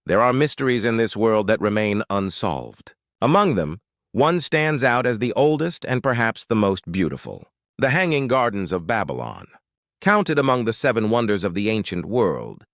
there are mysteries in this world that remain unsolved. Among them, one stands out as the oldest and perhaps the most beautiful: the Hanging Gardens of Babylon. Counted among the 7 wonders of the ancient world,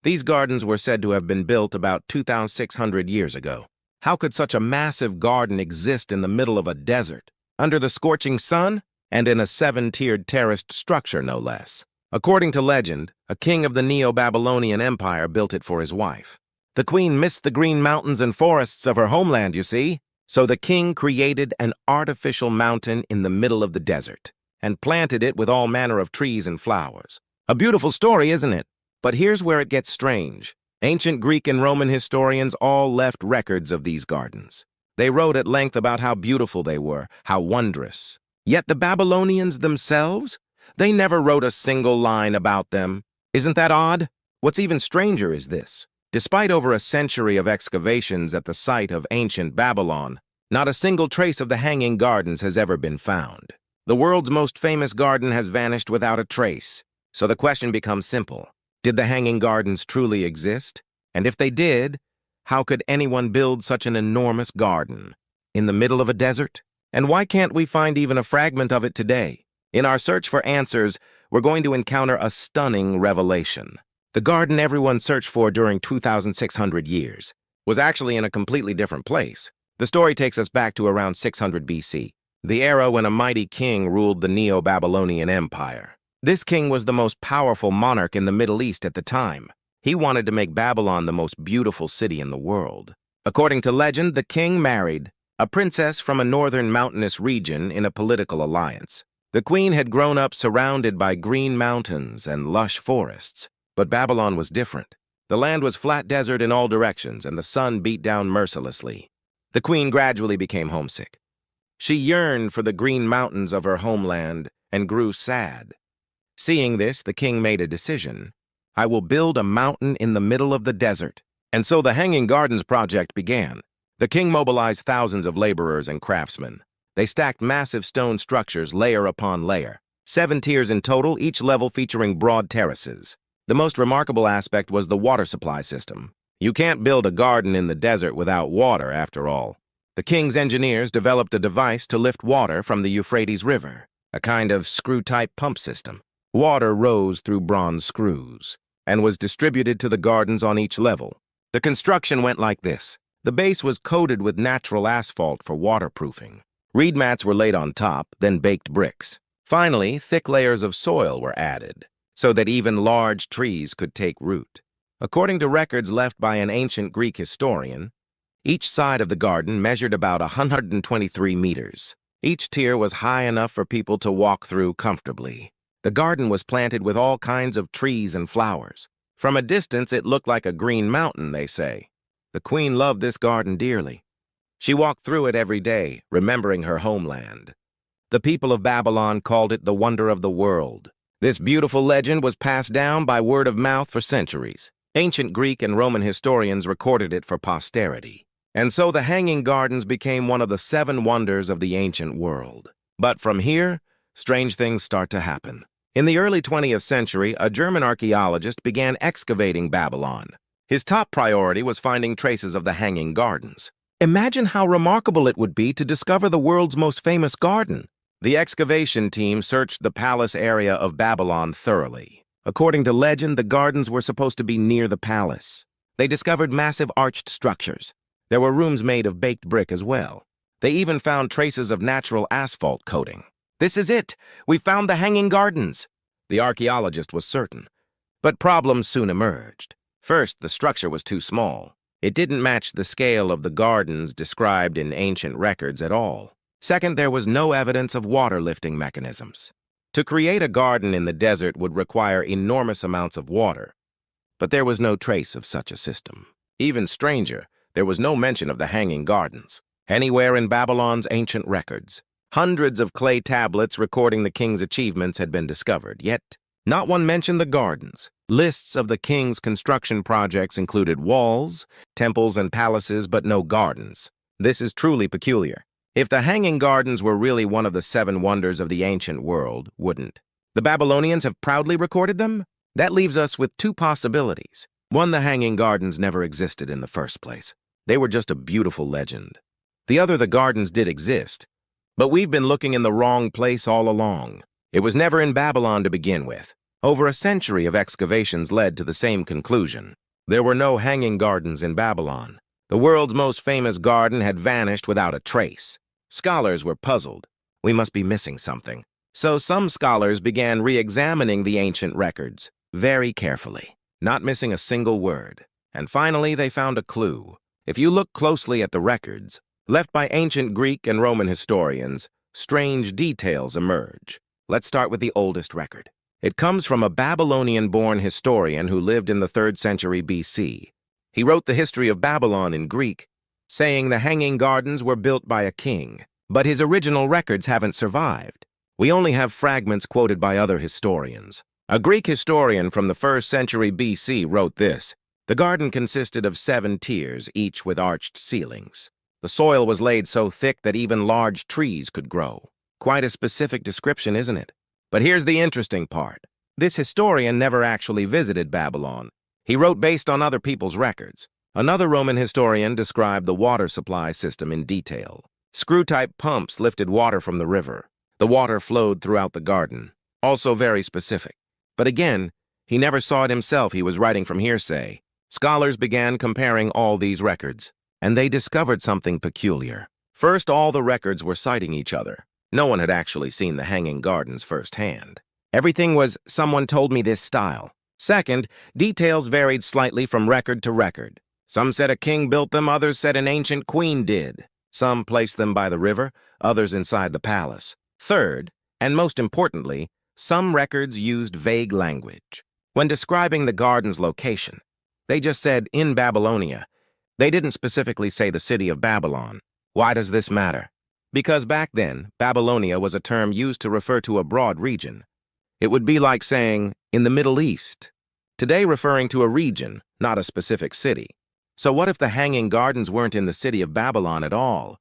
these gardens were said to have been built about 2,600 years ago. How could such a massive garden exist in the middle of a desert, under the scorching sun, and in a 7-tiered terraced structure, no less? According to legend, a king of the Neo-Babylonian Empire built it for his wife. The queen missed the green mountains and forests of her homeland, you see, so the king created an artificial mountain in the middle of the desert and planted it with all manner of trees and flowers. A beautiful story, isn't it? But here's where it gets strange. Ancient Greek and Roman historians all left records of these gardens. They wrote at length about how beautiful they were, how wondrous. Yet the Babylonians themselves, they never wrote a single line about them. Isn't that odd? What's even stranger is this. Despite over a century of excavations at the site of ancient Babylon, not a single trace of the Hanging Gardens has ever been found. The world's most famous garden has vanished without a trace. So the question becomes simple. Did the Hanging Gardens truly exist? And if they did, how could anyone build such an enormous garden in the middle of a desert? And why can't we find even a fragment of it today? In our search for answers, we're going to encounter a stunning revelation. The garden everyone searched for during 2,600 years was actually in a completely different place. The story takes us back to around 600 BC, the era when a mighty king ruled the Neo-Babylonian Empire. This king was the most powerful monarch in the Middle East at the time. He wanted to make Babylon the most beautiful city in the world. According to legend, the king married a princess from a northern mountainous region in a political alliance. The queen had grown up surrounded by green mountains and lush forests, but Babylon was different. The land was flat desert in all directions, and the sun beat down mercilessly. The queen gradually became homesick. She yearned for the green mountains of her homeland and grew sad. Seeing this, the king made a decision. I will build a mountain in the middle of the desert. And so the Hanging Gardens project began. The king mobilized thousands of laborers and craftsmen. They stacked massive stone structures layer upon layer, 7 tiers in total, each level featuring broad terraces. The most remarkable aspect was the water supply system. You can't build a garden in the desert without water, after all. The king's engineers developed a device to lift water from the Euphrates River, a kind of screw-type pump system. Water rose through bronze screws and was distributed to the gardens on each level. The construction went like this. The base was coated with natural asphalt for waterproofing. Reed mats were laid on top, then baked bricks. Finally, thick layers of soil were added, so that even large trees could take root. According to records left by an ancient Greek historian, each side of the garden measured about 123 meters. Each tier was high enough for people to walk through comfortably. The garden was planted with all kinds of trees and flowers. From a distance, it looked like a green mountain, they say. The queen loved this garden dearly. She walked through it every day, remembering her homeland. The people of Babylon called it the wonder of the world. This beautiful legend was passed down by word of mouth for centuries. Ancient Greek and Roman historians recorded it for posterity. And so the Hanging Gardens became one of the 7 wonders of the ancient world. But from here, strange things start to happen. In the early 20th century, a German archaeologist began excavating Babylon. His top priority was finding traces of the Hanging Gardens. Imagine how remarkable it would be to discover the world's most famous garden. The excavation team searched the palace area of Babylon thoroughly. According to legend, the gardens were supposed to be near the palace. They discovered massive arched structures. There were rooms made of baked brick as well. They even found traces of natural asphalt coating. This is it! We found the Hanging Gardens! The archaeologist was certain. But problems soon emerged. First, the structure was too small. It didn't match the scale of the gardens described in ancient records at all. Second, there was no evidence of water lifting mechanisms. To create a garden in the desert would require enormous amounts of water. But there was no trace of such a system. Even stranger, there was no mention of the Hanging Gardens anywhere in Babylon's ancient records. Hundreds of clay tablets recording the king's achievements had been discovered, yet not one mentioned the gardens. Lists of the king's construction projects included walls, temples, and palaces, but no gardens. This is truly peculiar. If the Hanging Gardens were really one of the 7 wonders of the ancient world, wouldn't the Babylonians have proudly recorded them? That leaves us with 2 possibilities. One, the Hanging Gardens never existed in the first place. They were just a beautiful legend. The other, the gardens did exist, but we've been looking in the wrong place all along. It was never in Babylon to begin with. Over a century of excavations led to the same conclusion. There were no hanging gardens in Babylon. The world's most famous garden had vanished without a trace. Scholars were puzzled. We must be missing something. So some scholars began re-examining the ancient records very carefully, not missing a single word. And finally, they found a clue. If you look closely at the records, left by ancient Greek and Roman historians, strange details emerge. Let's start with the oldest record. It comes from a Babylonian-born historian who lived in the 3rd century BC. He wrote the history of Babylon in Greek, saying the Hanging Gardens were built by a king, but his original records haven't survived. We only have fragments quoted by other historians. A Greek historian from the 1st century BC wrote this: "The garden consisted of 7 tiers, each with arched ceilings. The soil was laid so thick that even large trees could grow." Quite a specific description, isn't it? But here's the interesting part. This historian never actually visited Babylon. He wrote based on other people's records. Another Roman historian described the water supply system in detail. Screw-type pumps lifted water from the river. The water flowed throughout the garden. Also very specific. But again, he never saw it himself. He was writing from hearsay. Scholars began comparing all these records, and they discovered something peculiar. First, all the records were citing each other. No one had actually seen the Hanging Gardens firsthand. Everything was "someone told me this" style. Second, details varied slightly from record to record. Some said a king built them, others said an ancient queen did. Some placed them by the river, others inside the palace. Third, and most importantly, some records used vague language. When describing the garden's location, they just said "in Babylonia." They didn't specifically say the city of Babylon. Why does this matter? Because back then, Babylonia was a term used to refer to a broad region. It would be like saying, "in the Middle East." Today, referring to a region, not a specific city. So what if the Hanging Gardens weren't in the city of Babylon at all,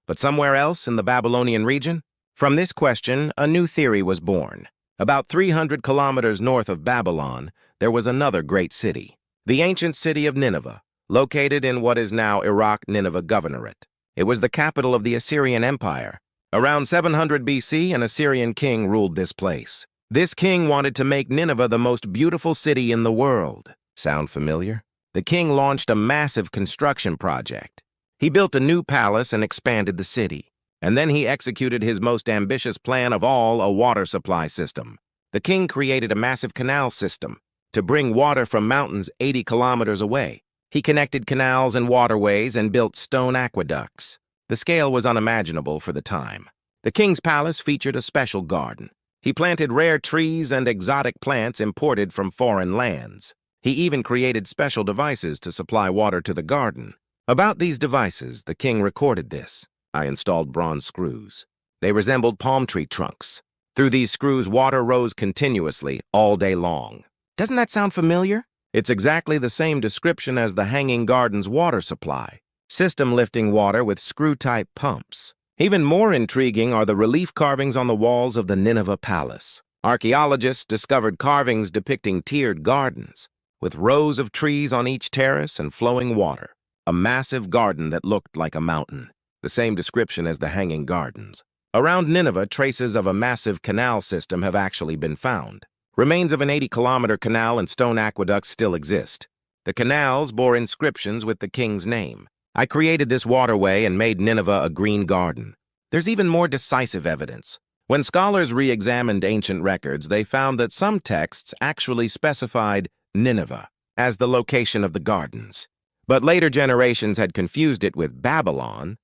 but somewhere else in the Babylonian region? From this question, a new theory was born. About 300 kilometers north of Babylon, there was another great city, the ancient city of Nineveh, located in what is now Iraq Nineveh Governorate. It was the capital of the Assyrian Empire. Around 700 BC, an Assyrian king ruled this place. This king wanted to make Nineveh the most beautiful city in the world. Sound familiar? The king launched a massive construction project. He built a new palace and expanded the city. And then he executed his most ambitious plan of all, a water supply system. The king created a massive canal system to bring water from mountains 80 kilometers away. He connected canals and waterways and built stone aqueducts. The scale was unimaginable for the time. The king's palace featured a special garden. He planted rare trees and exotic plants imported from foreign lands. He even created special devices to supply water to the garden. About these devices, the king recorded this: "I installed bronze screws. They resembled palm tree trunks. Through these screws, water rose continuously all day long." Doesn't that sound familiar? It's exactly the same description as the Hanging Gardens water supply, system lifting water with screw-type pumps. Even more intriguing are the relief carvings on the walls of the Nineveh Palace. Archaeologists discovered carvings depicting tiered gardens, with rows of trees on each terrace and flowing water. A massive garden that looked like a mountain. The same description as the Hanging Gardens. Around Nineveh, traces of a massive canal system have actually been found. Remains of an 80-kilometer canal and stone aqueducts still exist. The canals bore inscriptions with the king's name. "I created this waterway and made Nineveh a green garden." There's even more decisive evidence. When scholars re-examined ancient records, they found that some texts actually specified Nineveh as the location of the gardens. But later generations had confused it with Babylon.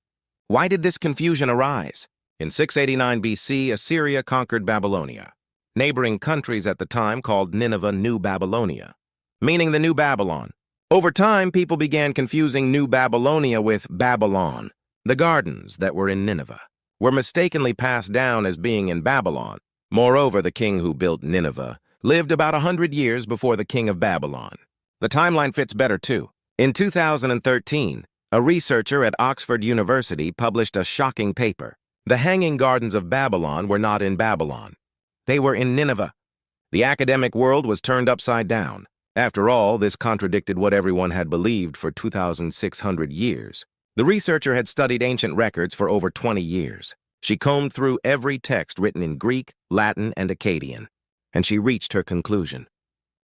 Why did this confusion arise? In 689 BC, Assyria conquered Babylonia. Neighboring countries at the time called Nineveh New Babylonia, meaning the New Babylon. Over time, people began confusing New Babylonia with Babylon. The gardens that were in Nineveh were mistakenly passed down as being in Babylon. Moreover, the king who built Nineveh lived about 100 years before the king of Babylon. The timeline fits better, too. In 2013, a researcher at Oxford University published a shocking paper. The Hanging Gardens of Babylon were not in Babylon. They were in Nineveh. The academic world was turned upside down. After all, this contradicted what everyone had believed for 2,600 years. The researcher had studied ancient records for over 20 years. She combed through every text written in Greek, Latin, and Akkadian, and she reached her conclusion.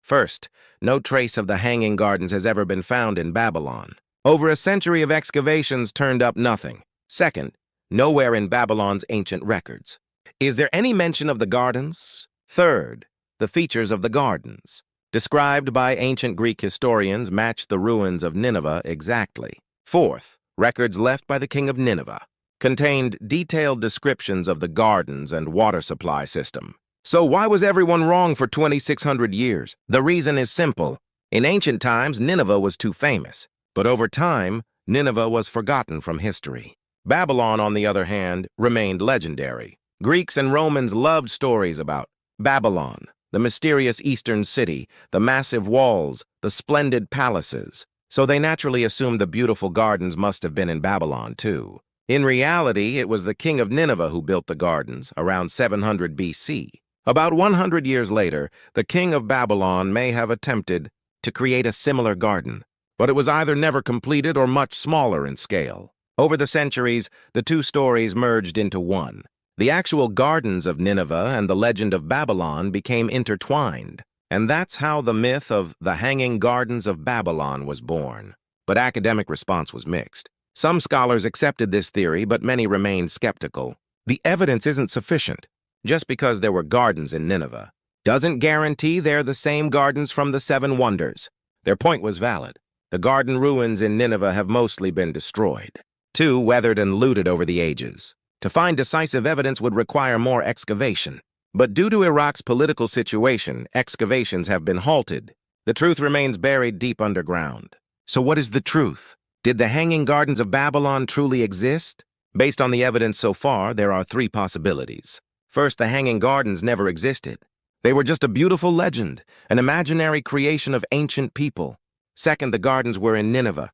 First, no trace of the Hanging Gardens has ever been found in Babylon. Over a century of excavations turned up nothing. Second, nowhere in Babylon's ancient records. Is there any mention of the gardens? Third, the features of the gardens, described by ancient Greek historians, match the ruins of Nineveh exactly. Fourth, records left by the king of Nineveh contained detailed descriptions of the gardens and water supply system. So why was everyone wrong for 2,600 years? The reason is simple. In ancient times, Nineveh was too famous, but over time, Nineveh was forgotten from history. Babylon, on the other hand, remained legendary. Greeks and Romans loved stories about Babylon, the mysterious eastern city, the massive walls, the splendid palaces. So they naturally assumed the beautiful gardens must have been in Babylon, too. In reality, it was the king of Nineveh who built the gardens, around 700 BC. About 100 years later, the king of Babylon may have attempted to create a similar garden, but it was either never completed or much smaller in scale. Over the centuries, the two stories merged into one. The actual gardens of Nineveh and the legend of Babylon became intertwined, and that's how the myth of the Hanging Gardens of Babylon was born. But academic response was mixed. Some scholars accepted this theory, but many remained skeptical. The evidence isn't sufficient. Just because there were gardens in Nineveh doesn't guarantee they're the same gardens from the Seven Wonders. Their point was valid. The garden ruins in Nineveh have mostly been destroyed, too weathered and looted over the ages. To find decisive evidence would require more excavation. But due to Iraq's political situation, excavations have been halted. The truth remains buried deep underground. So what is the truth? Did the Hanging Gardens of Babylon truly exist? Based on the evidence so far, there are three possibilities. First, the Hanging Gardens never existed. They were just a beautiful legend, an imaginary creation of ancient people. Second, the gardens were in Nineveh.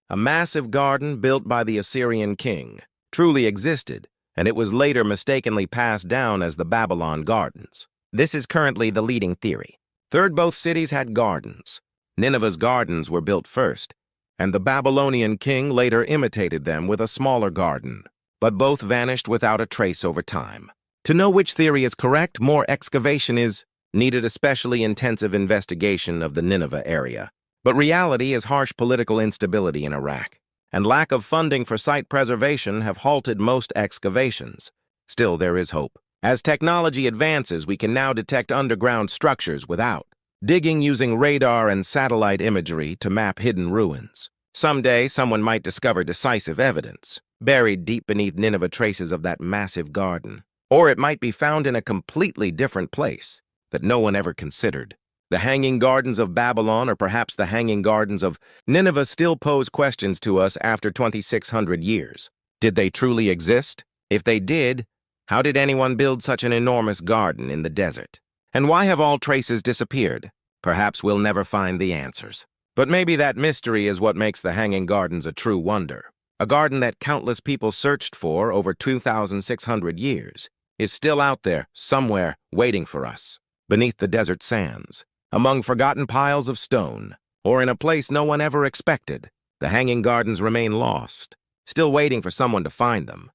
A massive garden built by the Assyrian king truly existed, and it was later mistakenly passed down as the Babylon Gardens. This is currently the leading theory. Third, both cities had gardens. Nineveh's gardens were built first, and the Babylonian king later imitated them with a smaller garden, but both vanished without a trace over time. To know which theory is correct, more excavation is needed, especially intensive investigation of the Nineveh area. But reality is harsh political instability in Iraq, and lack of funding for site preservation have halted most excavations. Still, there is hope. As technology advances, we can now detect underground structures without digging using radar and satellite imagery to map hidden ruins. Someday, someone might discover decisive evidence, buried deep beneath Nineveh, traces of that massive garden. Or it might be found in a completely different place that no one ever considered. The Hanging Gardens of Babylon, or perhaps the Hanging Gardens of Nineveh, still pose questions to us after 2,600 years. Did they truly exist? If they did, how did anyone build such an enormous garden in the desert? And why have all traces disappeared? Perhaps we'll never find the answers. But maybe that mystery is what makes the Hanging Gardens a true wonder. A garden that countless people searched for over 2,600 years is still out there, somewhere, waiting for us, beneath the desert sands, among forgotten piles of stone, or in a place no one ever expected. The Hanging Gardens remain lost, still waiting for someone to find them.